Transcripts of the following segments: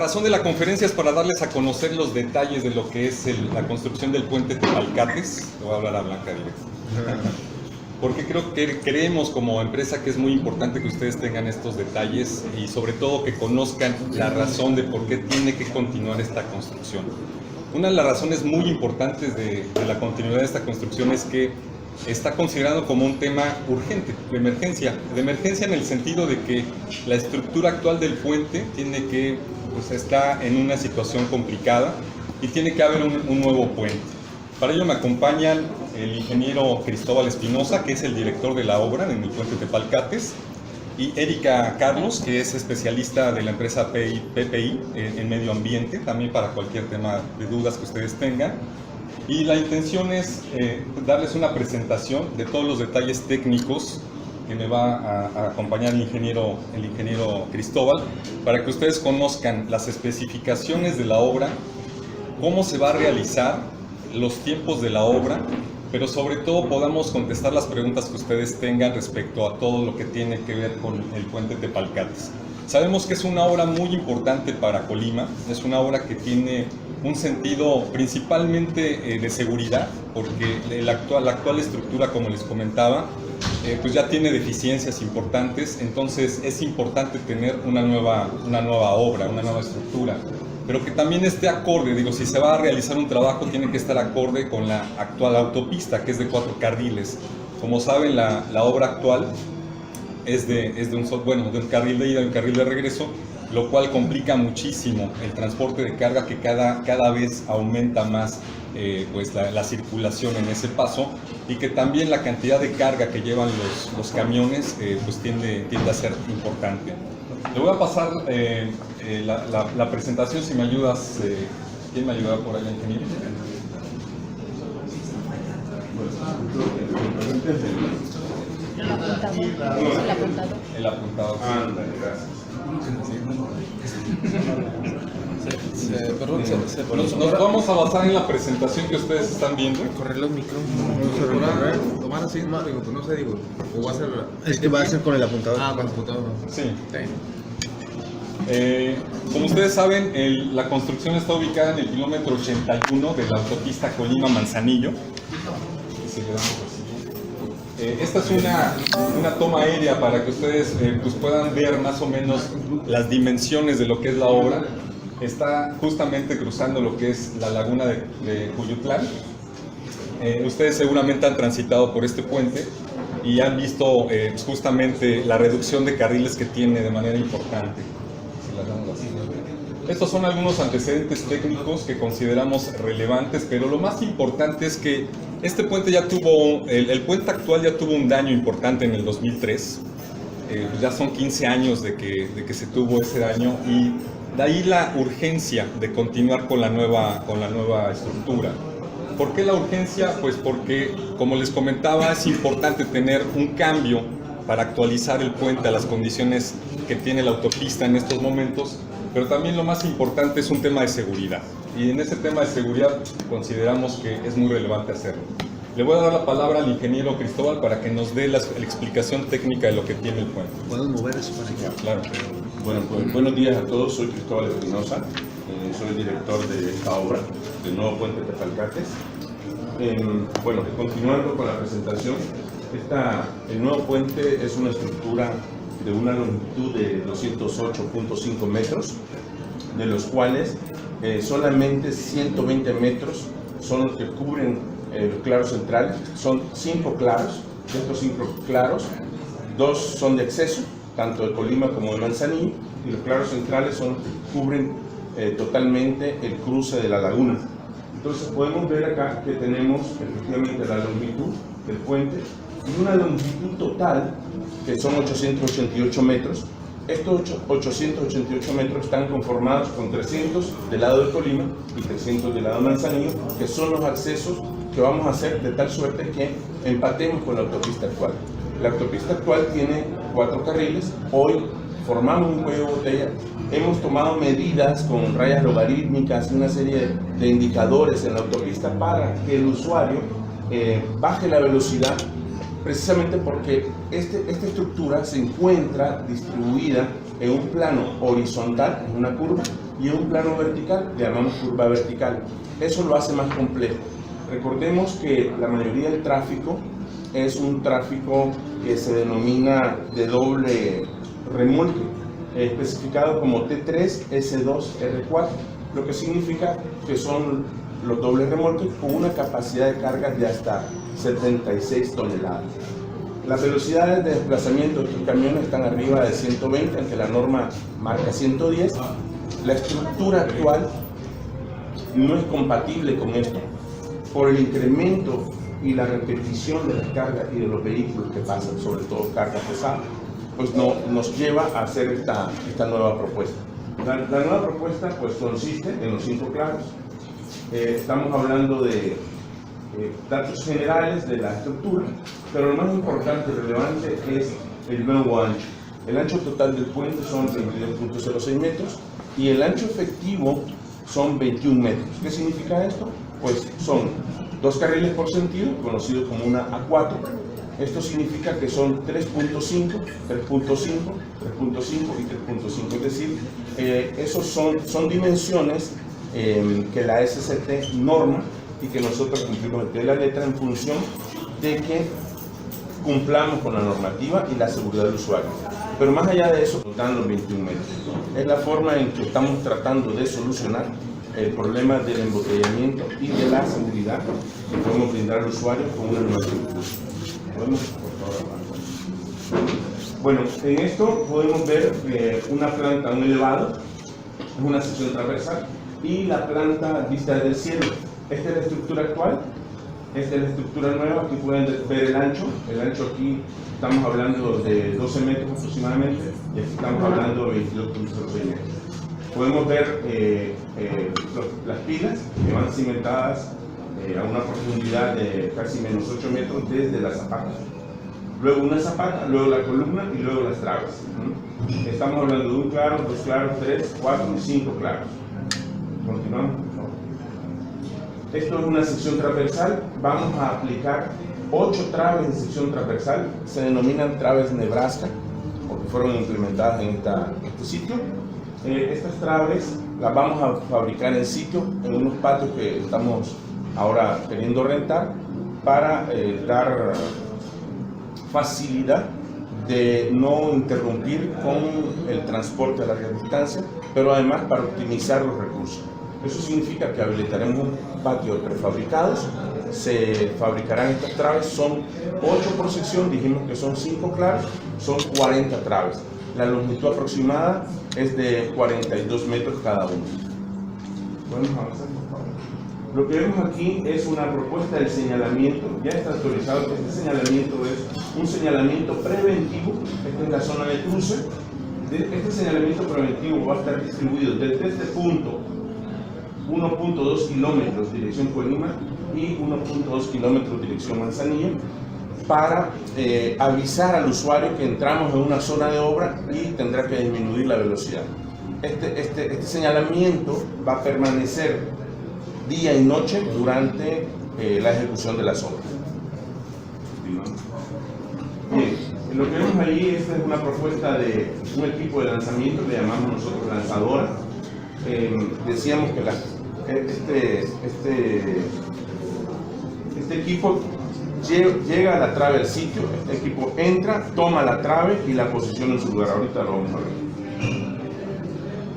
razón de la conferencia es para darles a conocer los detalles de lo que es la construcción del puente Tepalcates. Le voy a hablar a Blanca directo. Porque creemos como empresa que es muy importante que ustedes tengan estos detalles y sobre todo que conozcan la razón de por qué tiene que continuar esta construcción. Una de las razones muy importantes de la continuidad de esta construcción es que está considerado como un tema urgente, de emergencia en el sentido de que la estructura actual del puente está en una situación complicada y tiene que haber un nuevo puente. Para ello me acompañan el ingeniero Cristóbal Espinosa, que es el director de la obra en el puente Tepalcates, y Erika Carlos, que es especialista de la empresa PPI en medio ambiente, también para cualquier tema de dudas que ustedes tengan. Y la intención es darles una presentación de todos los detalles técnicos que me va a acompañar el ingeniero Cristóbal, para que ustedes conozcan las especificaciones de la obra, cómo se va a realizar, los tiempos de la obra, pero sobre todo podamos contestar las preguntas que ustedes tengan respecto a todo lo que tiene que ver con el puente Tepalcates. Sabemos que es una obra muy importante para Colima, es una obra que tiene un sentido principalmente de seguridad, porque la actual estructura, como les comentaba, pues ya tiene deficiencias importantes, entonces es importante tener una nueva obra, una nueva estructura, pero que también esté acorde. Si se va a realizar un trabajo, tiene que estar acorde con la actual autopista, que es de 4 carriles. Como saben, la obra actual es de un carril de ida y un carril de regreso, lo cual complica muchísimo el transporte de carga, que cada vez aumenta más la circulación en ese paso, y que también la cantidad de carga que llevan los camiones tiende a ser importante. Le voy a pasar la presentación, si me ayudas. ¿Quién me ayuda por ahí, ingeniero? El apuntador. El apuntador. Ándale, gracias. Nos vamos a basar en la presentación que ustedes están viendo. Correr los micrófonos. Tomar así, no sé, o va a ser... Es que va a ser con el apuntador. Con el apuntador. Sí. Como ustedes saben, la construcción está ubicada en el kilómetro 81 de la autopista Colima-Manzanillo. Esta es una toma aérea para que ustedes puedan ver más o menos las dimensiones de lo que es la obra. Está justamente cruzando lo que es la laguna de Cuyutlán. Ustedes seguramente han transitado por este puente y han visto justamente la reducción de carriles que tiene de manera importante. Estos son algunos antecedentes técnicos que consideramos relevantes, pero lo más importante es que este puente el puente actual ya tuvo un daño importante en el 2003. Ya son 15 años de que se tuvo ese daño, y de ahí la urgencia de continuar con la nueva estructura. ¿Por qué la urgencia? Pues porque, como les comentaba, es importante tener un cambio para actualizar el puente a las condiciones que tiene la autopista en estos momentos, pero también lo más importante es un tema de seguridad, y en ese tema de seguridad consideramos que es muy relevante hacerlo. Le voy a dar la palabra al ingeniero Cristóbal para que nos dé la explicación técnica de lo que tiene el puente. ¿Puedes mover eso para allá? Claro. Bueno, pues buenos días a todos, soy Cristóbal Espinosa, soy el director de esta obra, del nuevo puente Tepalcates. Continuando con la presentación, el nuevo puente es una estructura de una longitud de 208.5 metros, de los cuales solamente 120 metros son los que cubren los claros centrales. Son 5 claros. De estos 5 claros, 2 son de acceso, tanto de Colima como de Manzanillo, y los claros centrales cubren totalmente el cruce de la laguna. Entonces podemos ver acá que tenemos efectivamente la longitud del puente y una longitud total que son 888 metros. Estos 888 metros están conformados con 300 del lado de Colima y 300 del lado de Manzanillo, que son los accesos que vamos a hacer de tal suerte que empatemos con la autopista actual. La autopista actual tiene 4 carriles. Hoy formamos un cuello de botella. Hemos tomado medidas con rayas logarítmicas y una serie de indicadores en la autopista para que el usuario baje la velocidad, precisamente porque esta estructura se encuentra distribuida en un plano horizontal, en una curva, y en un plano vertical, le llamamos curva vertical. Eso lo hace más complejo. Recordemos que la mayoría del tráfico es un tráfico que se denomina de doble remolque, especificado como T3, S2, R4, lo que significa que son los dobles remolques con una capacidad de carga de hasta 76 toneladas. Las velocidades de desplazamiento de estos camiones están arriba de 120, aunque la norma marca 110. La estructura actual no es compatible con esto por el incremento y la repetición de las cargas y de los vehículos que pasan, sobre todo carga pesada, pues no, nos lleva a hacer esta nueva propuesta. La nueva propuesta pues consiste en los 5 claros. Estamos hablando de datos generales de la estructura, pero lo más importante y relevante es el nuevo ancho. El ancho total del puente son 22.06 metros y el ancho efectivo son 21 metros. ¿Qué significa esto? Pues son 2 carriles por sentido, conocido como una A4. Esto significa que son 3.5, 3.5, 3.5 y 3.5. Es decir, esos son dimensiones que la SCT norma y que nosotros cumplimos al pie de la letra en función de que cumplamos con la normativa y la seguridad del usuario. Pero más allá de eso, están los 21 metros. Es la forma en que estamos tratando de solucionar el problema del embotellamiento y de la seguridad que podemos brindar al usuario con una nueva estructura. ¿Podemos, por favor? Bueno, en esto podemos ver una planta, un elevado, es una sección transversal, y la planta vista desde el cielo. Esta es la estructura actual, esta es la estructura nueva. Aquí pueden ver el ancho aquí estamos hablando de 12 metros aproximadamente, y aquí estamos hablando de 22.06 metros. Podemos ver las pilas que van cimentadas a una profundidad de casi menos 8 metros desde la zapata. Luego una zapata, luego la columna y luego las traves. Estamos hablando de un claro, 2 claros, 3, 4 y 5 claros. Continuamos, por favor. Esto es una sección transversal. Vamos a aplicar 8 traves de sección transversal. Se denominan traves Nebraska porque fueron implementadas en este sitio. Estas traves las vamos a fabricar en sitio en unos patios que estamos ahora queriendo rentar para dar facilidad de no interrumpir con el transporte a larga distancia, pero además para optimizar los recursos. Eso significa que habilitaremos un patio de prefabricados, se fabricarán estas traves, son 8 por sección, dijimos que son 5 claros, son 40 traves. La longitud aproximada es de 42 metros cada uno. ¿Podemos avanzar, por favor? Lo que vemos aquí es una propuesta de señalamiento. Ya está autorizado que este señalamiento es un señalamiento preventivo. Esta es la zona de cruce. Este señalamiento preventivo va a estar distribuido desde este punto 1.2 kilómetros dirección Colima y 1.2 kilómetros dirección Manzanillo, para avisar al usuario que entramos en una zona de obra y tendrá que disminuir la velocidad. Este señalamiento va a permanecer día y noche durante la ejecución de las obras. Bien, lo que vemos allí, esta es una propuesta de un equipo de lanzamiento, le llamamos nosotros lanzadora. Decíamos que este equipo llega a la trave al sitio, este equipo entra, toma la trave y la posiciona en su lugar. Ahorita lo vamos a ver.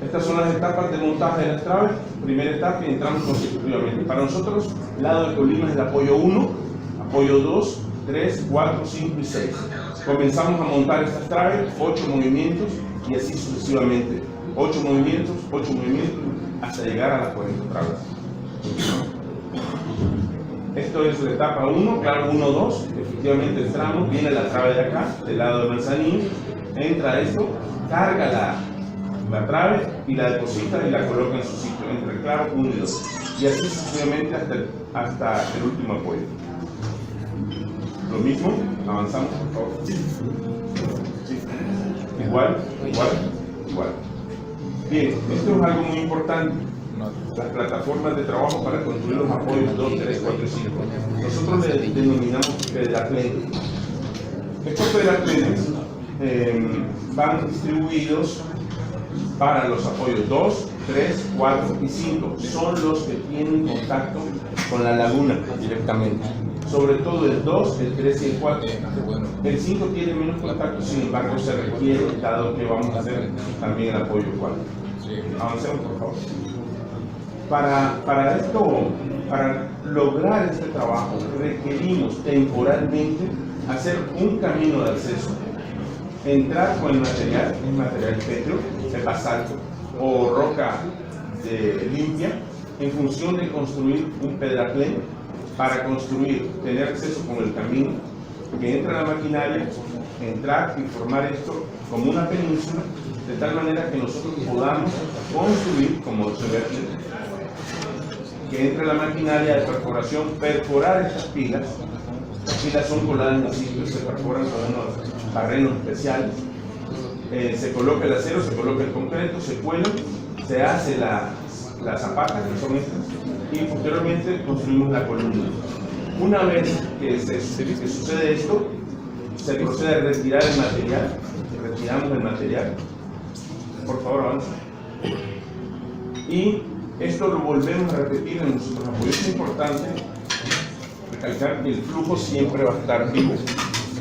Estas son las etapas de montaje de las traves. Primera etapa y entramos consecutivamente. Para nosotros, el lado de Colima es el apoyo 1, apoyo 2, 3, 4, 5 y 6. Comenzamos a montar estas traves, 8 movimientos y así sucesivamente. 8 movimientos, hasta llegar a las 40 traves. Esto es la etapa 1, claro 1, 2, efectivamente entramos, viene la trave de acá, del lado de Manzanillo, entra esto, carga la trave y la deposita y la coloca en su sitio, entre el claro 1 y 2. Y así sucesivamente hasta el último apoyo. Lo mismo, avanzamos por favor. Sí. Igual. Bien, esto es algo muy importante. Las plataformas de trabajo para construir los apoyos 2, 3, 4 y 5. Nosotros le denominamos pedaplenes. Estos pedaplenes van distribuidos para los apoyos 2, 3, 4 y 5. Son los que tienen contacto con la laguna directamente. Sobre todo el 2, el 3 y el 4. El 5 tiene menos contacto, sin embargo se requiere, dado que vamos a hacer también el apoyo 4. Avancemos, por favor. Para lograr este trabajo requerimos temporalmente hacer un camino de acceso, entrar con el material, pétreo, de basalto o roca limpia, en función de construir un pedraplén para tener acceso con el camino, que entra la maquinaria, entrar y formar esto como una península, de tal manera que nosotros podamos construir, como se ve aquí, que entre la maquinaria de perforación, perforar estas pilas. Las pilas son coladas en el sitio, se perforan con unos barrenos especiales, se coloca el acero, se coloca el concreto, se cuela, se hace la zapata, que son estas, y posteriormente construimos la columna. Una vez que sucede esto, se procede a retirar el material, retiramos el material. Por favor, avanza. Y esto lo volvemos a repetir en nuestros apoyos. Es importante recalcar que el flujo siempre va a estar vivo.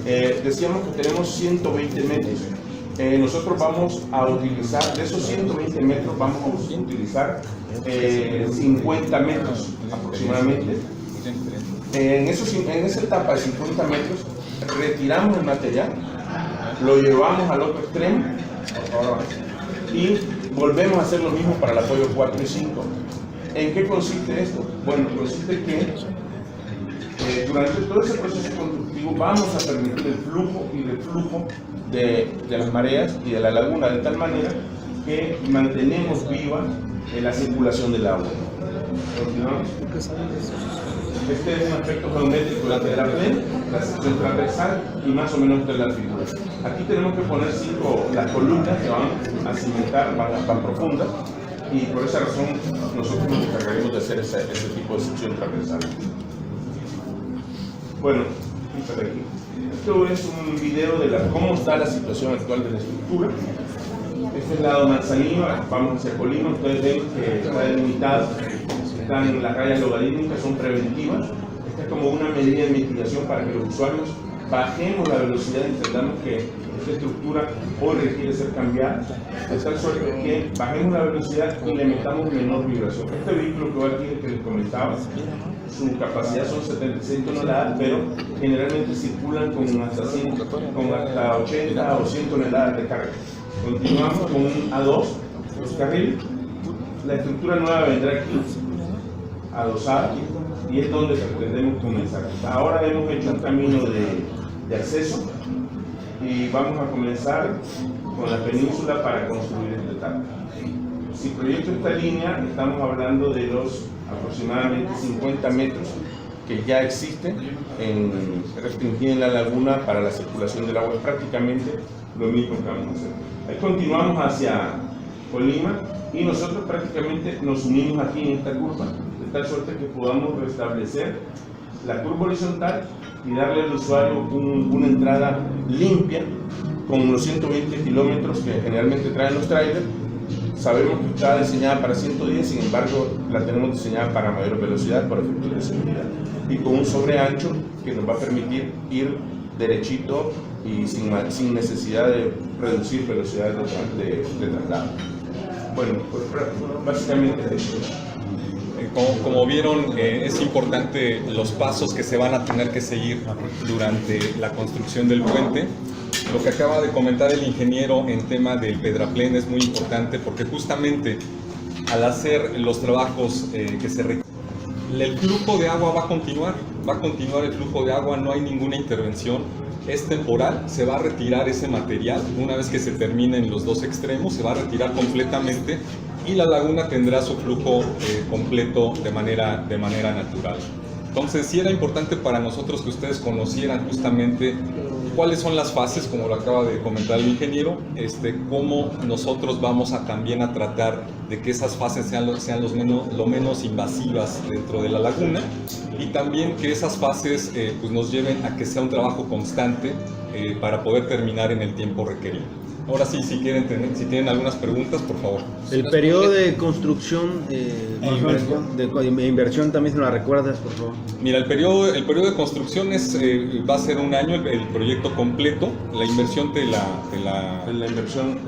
Decíamos que tenemos 120 metros. Nosotros vamos a utilizar, de esos 120 metros, vamos a utilizar 50 metros aproximadamente. En esa etapa de 50 metros, retiramos el material, lo llevamos al otro extremo, y volvemos a hacer lo mismo para el apoyo 4 y 5. ¿En qué consiste esto? Bueno, consiste que durante todo ese proceso constructivo vamos a permitir el flujo y reflujo de las mareas y de la laguna, de tal manera que mantenemos viva la circulación del agua. Continuamos. Este es un aspecto geométrico del pedraplén, la sección transversal y más o menos de la figura. Aquí tenemos que poner las columnas que van a cimentar, van profundas, y por esa razón nosotros nos encargaremos de hacer ese tipo de sección transversal. Bueno, aquí. Esto es un video de cómo está la situación actual de la estructura. Este es el lado manzanillo, vamos hacia Colima, ustedes ven que está delimitado, están las rayas logarítmicas, son preventivas. Esta es como una medida de mitigación para que los usuarios bajemos la velocidad, entendamos que esta estructura hoy requiere ser cambiada, de tal suerte que bajemos la velocidad y le metamos menor vibración. Este vehículo que va aquí, el que les comentaba, su capacidad son 76 toneladas, pero generalmente circulan con hasta 80 o 100 toneladas de carga. Continuamos con un A2, los carriles. La estructura nueva vendrá aquí, adosada, y es donde pretendemos comenzar. Ahora hemos hecho un camino de acceso y vamos a comenzar con la península para construir esta etapa. Si proyecto esta línea, estamos hablando de los aproximadamente 50 metros que ya existen restringida en la laguna para la circulación del agua. Es prácticamente lo mismo que vamos a hacer. Ahí continuamos hacia Colima y nosotros prácticamente nos unimos aquí en esta curva, de tal suerte que podamos restablecer la curva horizontal y darle al usuario una entrada limpia con los 120 kilómetros que generalmente traen los trailers. Sabemos que está diseñada para 110, sin embargo la tenemos diseñada para mayor velocidad por efectos de seguridad y con un sobreancho que nos va a permitir ir derechito y sin necesidad de reducir velocidades de traslado. Bueno, pues básicamente es eso. Como vieron, es importante los pasos que se van a tener que seguir durante la construcción del puente. Lo que acaba de comentar el ingeniero en tema del pedraplén es muy importante porque justamente al hacer los trabajos que se requieren, el flujo de agua va a continuar el flujo de agua, no hay ninguna intervención, es temporal, se va a retirar ese material, una vez que se terminen los dos extremos, se va a retirar completamente y la laguna tendrá su flujo completo de manera natural. Entonces sí era importante para nosotros que ustedes conocieran justamente cuáles son las fases, como lo acaba de comentar el ingeniero, cómo nosotros vamos también a tratar de que esas fases sean lo menos invasivas dentro de la laguna y también que esas fases pues nos lleven a que sea un trabajo constante para poder terminar en el tiempo requerido. Ahora sí, si tienen algunas preguntas, por favor. El periodo de construcción de inversión también se lo recuerdas, por favor. Mira, el periodo de construcción va a ser un año el proyecto completo. La inversión La inversión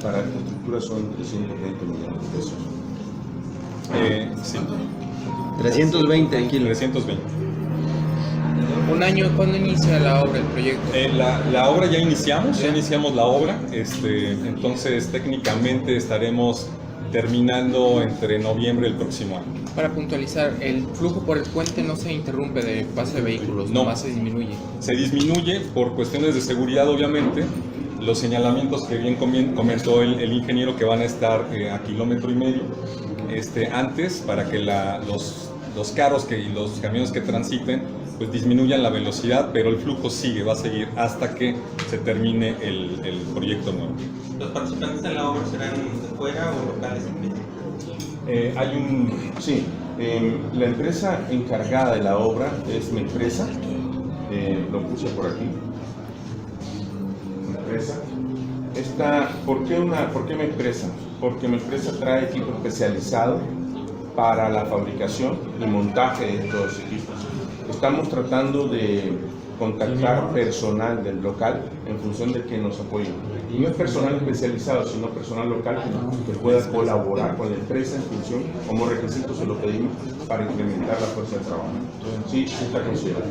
para la infraestructura son 320 millones de pesos. Sí, 320 kilos. 320. Un año, ¿cuándo inicia la obra, el proyecto? La obra ya iniciamos la obra, entonces técnicamente estaremos terminando entre noviembre del próximo año. Para puntualizar, el flujo por el puente no se interrumpe de paso de vehículos, No. nomás se disminuye. Se disminuye por cuestiones de seguridad, obviamente, los señalamientos que bien comentó el ingeniero, que van a estar a 1,5 kilómetros antes, para que los carros y los camiones que transiten pues disminuyan la velocidad, pero el flujo va a seguir hasta que se termine el proyecto nuevo. ¿Los participantes en la obra serán de fuera o locales? Sí, la empresa encargada de la obra es Mempresa, lo puse por aquí. Mempresa. ¿Por qué Mempresa? Porque Mempresa trae equipo especializado para la fabricación y montaje de estos equipos. Estamos tratando de contactar personal del local en función de que nos apoyen. Y no es personal especializado, sino personal local que pueda colaborar con la empresa en función, como requisito se lo pedimos, para incrementar la fuerza de trabajo. Sí, sí está considerado.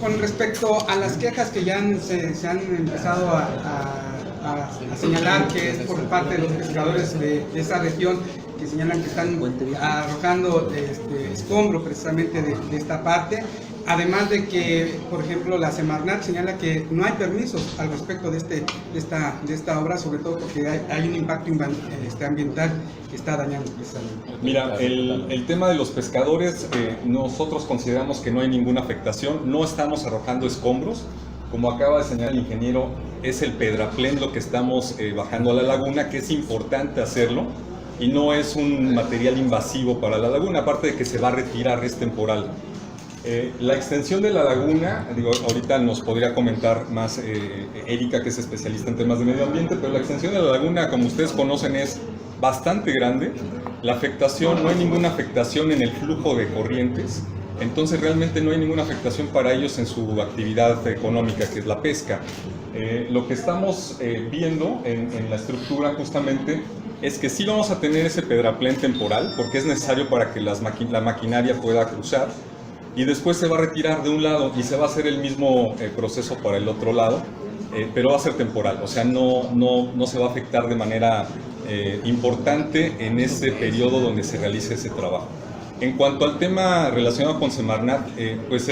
Con respecto a las quejas que ya se han empezado a señalar, que es por parte de los pescadores de esa región, que señalan que están arrojando escombro precisamente de esta parte, además de que, por ejemplo, la Semarnat señala que no hay permisos al respecto de esta obra, sobre todo porque hay un impacto ambiental que está dañando precisamente. Mira, el tema de los pescadores, nosotros consideramos que no hay ninguna afectación, no estamos arrojando escombros. Como acaba de señalar el ingeniero, es el pedraplén lo que estamos bajando a la laguna, que es importante hacerlo, y no es un material invasivo para la laguna, aparte de que se va a retirar, es temporal. La extensión de la laguna, ahorita nos podría comentar más Erika, que es especialista en temas de medio ambiente, pero la extensión de la laguna, como ustedes conocen, es bastante grande. La afectación, no hay ninguna afectación en el flujo de corrientes, entonces realmente no hay ninguna afectación para ellos en su actividad económica, que es la pesca. Lo que estamos viendo en la estructura justamente es que sí vamos a tener ese pedraplén temporal, porque es necesario para que la maquinaria pueda cruzar, y después se va a retirar de un lado y se va a hacer el mismo proceso para el otro lado, pero va a ser temporal, o sea, no se va a afectar de manera importante en ese periodo donde se realice ese trabajo. En cuanto al tema relacionado con Semarnat, pues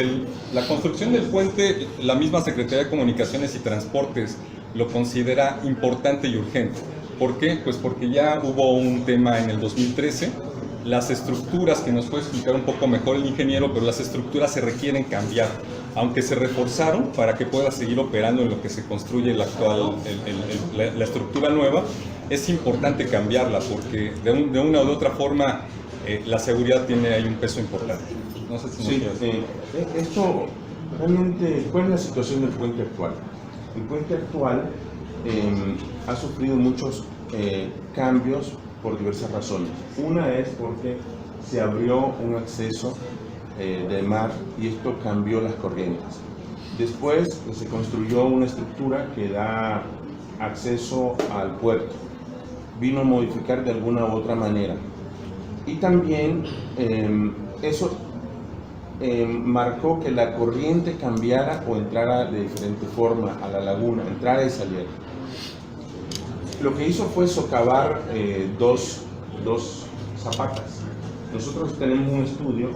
la construcción del puente, la misma Secretaría de Comunicaciones y Transportes lo considera importante y urgente. ¿Por qué? Pues porque ya hubo un tema en el 2013, las estructuras, que nos puede explicar un poco mejor el ingeniero, pero las estructuras se requieren cambiar, aunque se reforzaron para que pueda seguir operando en lo que se construye la estructura nueva, es importante cambiarla porque de una u otra forma la seguridad tiene ahí un peso importante. No sé si sí, esto realmente, ¿cuál es la situación del puente actual? El puente actual ha sufrido muchos cambios por diversas razones. Una es porque se abrió un acceso de mar y esto cambió las corrientes. Después se construyó una estructura que da acceso al puerto. Vino a modificar de alguna u otra manera. Y también eso marcó que la corriente cambiara o entrara de diferente forma a la laguna, entrara y saliera. Lo que hizo fue socavar dos zapatas. Nosotros tenemos un estudio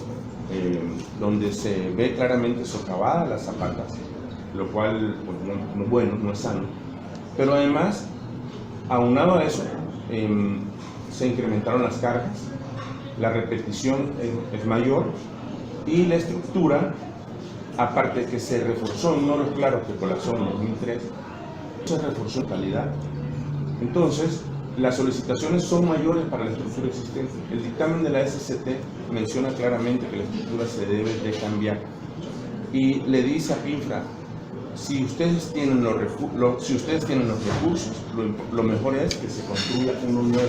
donde se ve claramente socavadas las zapatas, lo cual pues, no es bueno, no es sano. Pero además, aunado a eso, se incrementaron las cargas, la repetición es mayor y la estructura, aparte de que se reforzó en Noros Claros, que colapsó en 2003, se reforzó en calidad. Entonces, las solicitaciones son mayores para la estructura existente. El dictamen de la SCT menciona claramente que la estructura se debe de cambiar. y le dice a Pinfra, si ustedes tienen los recursos, lo mejor es que se construya uno nuevo.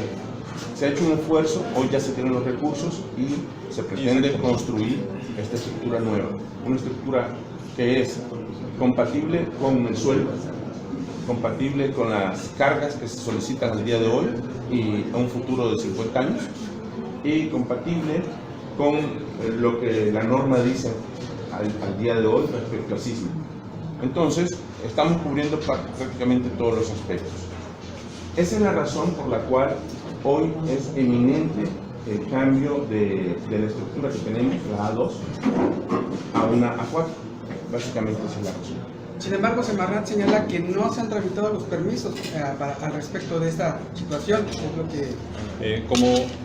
Se ha hecho un esfuerzo, hoy ya se tienen los recursos y se pretende construir esta estructura nueva, una estructura que es compatible con el suelo, compatible con las cargas que se solicitan al día de hoy y a un futuro de 50 años, y compatible con lo que la norma dice al día de hoy respecto al sismo. Entonces, estamos cubriendo prácticamente todos los aspectos. Esa es la razón por la cual hoy es eminente el cambio de la estructura que tenemos, la A2, a una A4. Básicamente esa es la razón. Sin embargo, Semarnat señala que no se han tramitado los permisos al respecto de esta situación. Es lo que...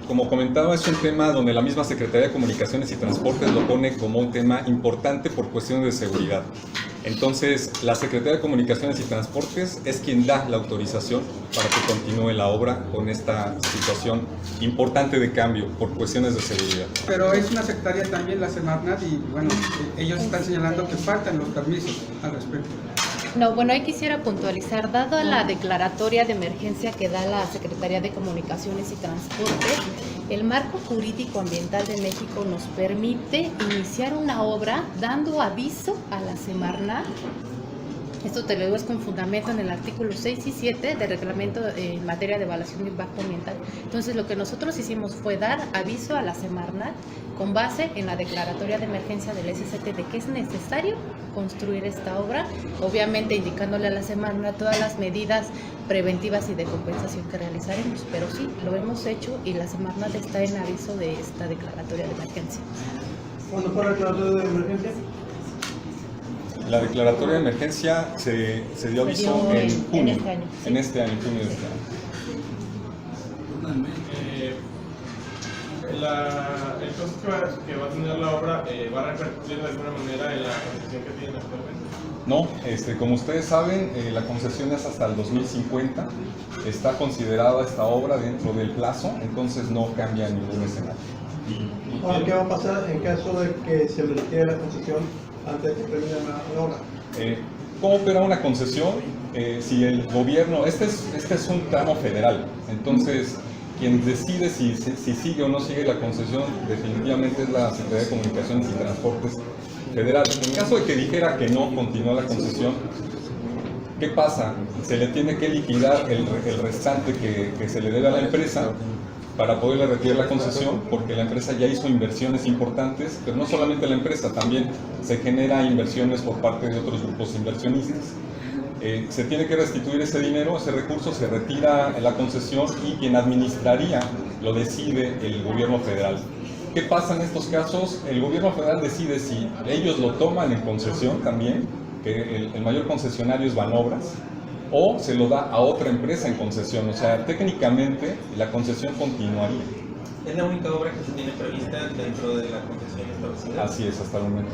Como comentaba, es un tema donde la misma Secretaría de Comunicaciones y Transportes lo pone como un tema importante por cuestiones de seguridad. Entonces, la Secretaría de Comunicaciones y Transportes es quien da la autorización para que continúe la obra con esta situación importante de cambio por cuestiones de seguridad. Pero es una secretaría también, la Semarnat, y bueno, ellos están señalando que faltan los permisos al respecto. No, bueno, ahí quisiera puntualizar, dado la declaratoria de emergencia que da la Secretaría de Comunicaciones y Transporte, el marco jurídico ambiental de México nos permite iniciar una obra dando aviso a la Semarnat. Esto te lo digo es con fundamento en el artículo 6 y 7 del reglamento en materia de evaluación de impacto ambiental. Entonces, lo que nosotros hicimos fue dar aviso a la Semarnat con base en la declaratoria de emergencia del SCT de que es necesario construir esta obra, obviamente indicándole a la Semarnat todas las medidas preventivas y de compensación que realizaremos, pero sí, lo hemos hecho y la Semarnat está en aviso de esta declaratoria de emergencia. ¿Cuándo fue la declaratoria de emergencia? La declaratoria de emergencia se dio aviso en junio, en este año, junio de este año. El costo que va a tener la obra va a repercutir de alguna manera en la concesión que tienen actualmente. No, como ustedes saben, la concesión es hasta el 2050, está considerada esta obra dentro del plazo, entonces no cambia ningún escenario. Ahora, ¿qué va a pasar en caso de que se retire la concesión antes de que termine la obra? ¿Cómo opera una concesión? Si el gobierno, este es un tramo federal, entonces quien decide si sigue o no sigue la concesión definitivamente es la Secretaría de Comunicaciones y Transportes Federal. En caso de que dijera que no continúa la concesión, ¿qué pasa? Se le tiene que liquidar el restante que se le debe a la empresa para poderle retirar la concesión, porque la empresa ya hizo inversiones importantes, pero no solamente la empresa, también se genera inversiones por parte de otros grupos inversionistas. Se tiene que restituir ese dinero, ese recurso, se retira la concesión y quien administraría lo decide el gobierno federal. ¿Qué pasa en estos casos? El gobierno federal decide si ellos lo toman en concesión también, que el mayor concesionario es Banobras, o se lo da a otra empresa en concesión. O sea, técnicamente la concesión continuaría. ¿Es la única obra que se tiene prevista dentro de la concesión establecida? Así es, hasta el momento.